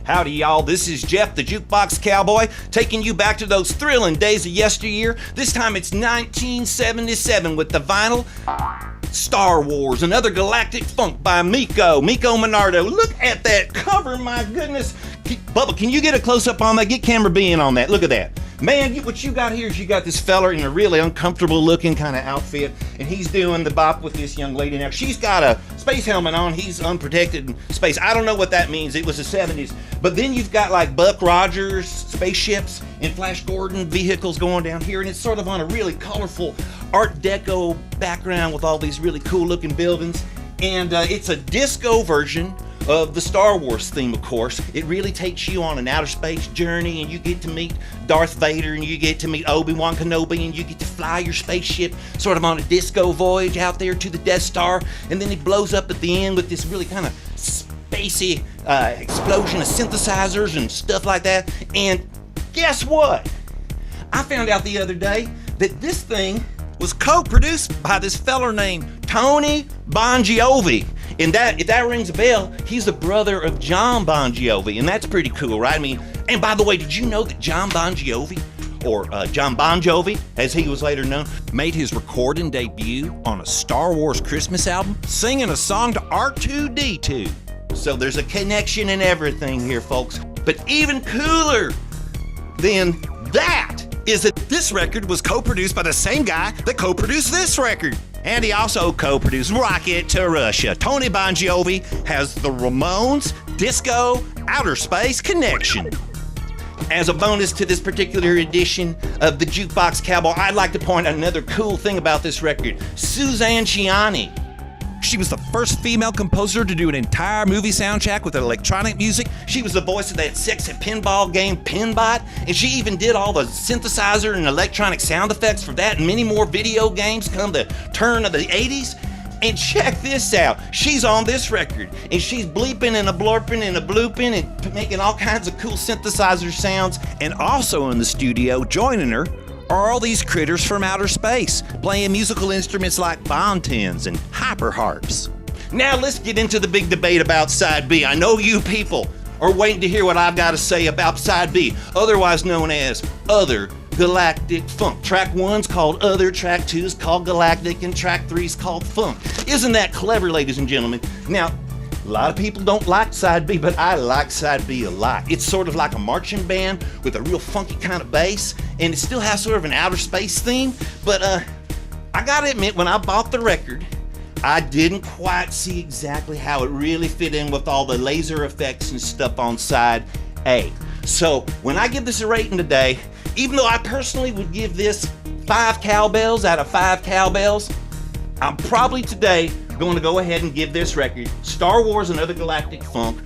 Howdy, y'all. This is Jeff, the Jukebox Cowboy, taking you back to those thrilling days of yesteryear. This time it's 1977 with the vinyl Star Wars, another galactic funk by MECO Monardo. Look at that cover, my goodness. Bubba, can you get a close-up on that? Get camera B in on that. Look at that. Man, what you got here is you got this fella in a really uncomfortable looking kind of outfit, and he's doing the bop with this young lady. Now, she's got a space helmet on. He's unprotected in space. I don't know what that means. It was the 70s. But then you've got like Buck Rogers spaceships and Flash Gordon vehicles going down here, and it's sort of on a really colorful Art Deco background with all these really cool looking buildings. And it's a disco version of the Star Wars theme, of course. It really takes you on an outer space journey, and you get to meet Darth Vader, and you get to meet Obi-Wan Kenobi, and you get to fly your spaceship sort of on a disco voyage out there to the Death Star, and then it blows up at the end with this really kind of spacey explosion of synthesizers and stuff like that. And guess what? I found out the other day that this thing was co-produced by this feller named Tony BONGIOVI. And if that rings a bell, he's the brother of John Bon Jovi, and that's pretty cool, right? I mean, and by the way, did you know that John Bon Jovi, or John Bon Jovi, as he was later known, made his recording debut on a Star Wars Christmas album, singing a song to R2-D2. So there's a connection in everything here, folks. But even cooler than that is that this record was co-produced by the same guy that co-produced this record. And he also co-produced Rocket to Russia. Tony BONGIOVI has the Ramones disco outer space connection. As a bonus to this particular edition of the Jukebox Cowboy, I'd like to point out another cool thing about this record. Suzanne Ciani. She was the first female composer to do an entire movie soundtrack with electronic music. She was the voice of that sexy pinball game Pinbot, and she even did all the synthesizer and electronic sound effects for that and many more video games come the turn of the 80s. And check this out. She's on this record, and she's bleeping and a blurping and a blooping and making all kinds of cool synthesizer sounds. And also in the studio joining her are all these critters from outer space, playing musical instruments like bontins and hyperharps. Now let's get into the big debate about Side B. I know you people are waiting to hear what I've got to say about Side B, otherwise known as Other Galactic Funk. Track 1's called Other, Track 2's called Galactic, and Track 3's called Funk. Isn't that clever, ladies and gentlemen? Now, a lot of people don't like Side B, but I like Side B a lot. It's sort of like a marching band with a real funky kind of bass, and it still has sort of an outer space theme. But I gotta admit, when I bought the record, I didn't quite see exactly how it really fit in with all the laser effects and stuff on Side A. So when I give this a rating today, even though I personally would give this 5 cowbells out of 5 cowbells, I'm probably today going to go ahead and give this record, Star Wars and Other Galactic Funk,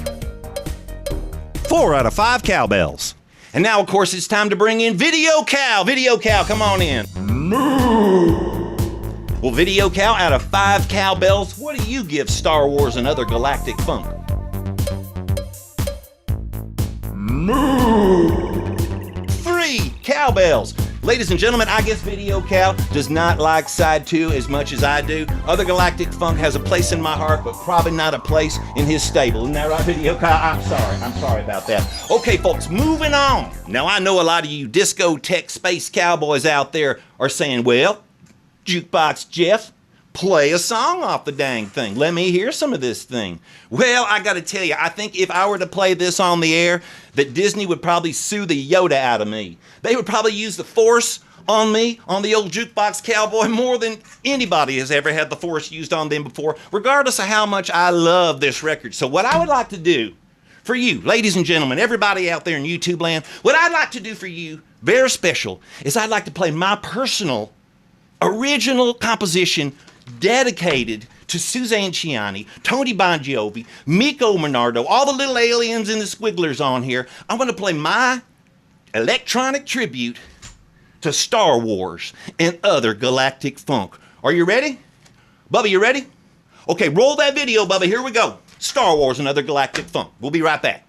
4 out of 5 cowbells. And now, of course, it's time to bring in Video Cow. Video Cow, come on in. Moo! Well, Video Cow, out of 5 cowbells, what do you give Star Wars and Other Galactic Funk? Moo! 3 cowbells. Ladies and gentlemen, I guess Video Cow does not like Side 2 as much as I do. Other Galactic Funk has a place in my heart, but probably not a place in his stable. Isn't that right, Video Cow? I'm sorry about that. Okay, folks, moving on. Now, I know a lot of you discotheque space cowboys out there are saying, well, Jukebox Jeff, play a song off the dang thing. Let me hear some of this thing. Well, I gotta tell you, I think if I were to play this on the air, that Disney would probably sue the Yoda out of me. They would probably use the Force on me, on the old Jukebox Cowboy, more than anybody has ever had the Force used on them before, regardless of how much I love this record. So what I would like to do for you, ladies and gentlemen, everybody out there in YouTube land, what I'd like to do for you, very special, is I'd like to play my personal original composition dedicated to Suzanne Ciani, Tony BONGIOVI, MECO Monardo, all the little aliens and the squigglers on here. I'm going to play my electronic tribute to Star Wars and Other Galactic Funk. Are you ready? Bubba, you ready? Okay, roll that video, Bubba. Here we go. Star Wars and Other Galactic Funk. We'll be right back.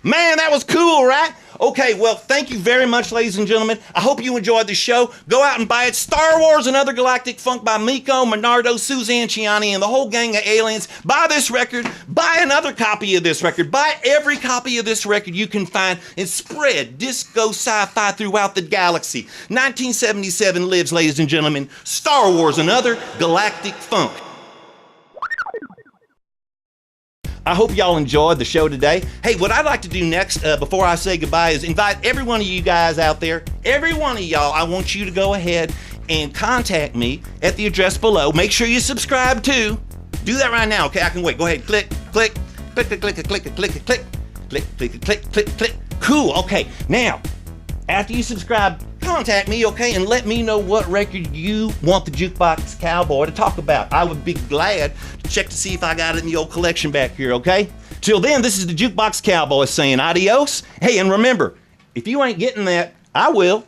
Man, that was cool, right? Okay, well, thank you very much, ladies and gentlemen. I hope you enjoyed the show. Go out and buy it. Star Wars and Other Galactic Funk by MECO, Menardo, Suzanne Ciani, and the whole gang of aliens. Buy this record. Buy another copy of this record. Buy every copy of this record you can find and spread disco sci-fi throughout the galaxy. 1977 lives, ladies and gentlemen. Star Wars and Other Galactic Funk. I hope y'all enjoyed the show today. Hey, what I'd like to do next, before I say goodbye, is invite every one of you guys out there, every one of y'all, I want you to go ahead and contact me at the address below. Make sure you subscribe too. Do that right now, okay? I can wait. Go ahead, click, click, click, click, click, click, click, click, click, click, click, click, click, click. Cool, okay. Now, after you subscribe, contact me, okay, and let me know what record you want the Jukebox Cowboy to talk about. I would be glad to check to see if I got it in the old collection back here, okay? Till then, this is the Jukebox Cowboy saying adios. Hey, and remember, if you ain't getting that, I will.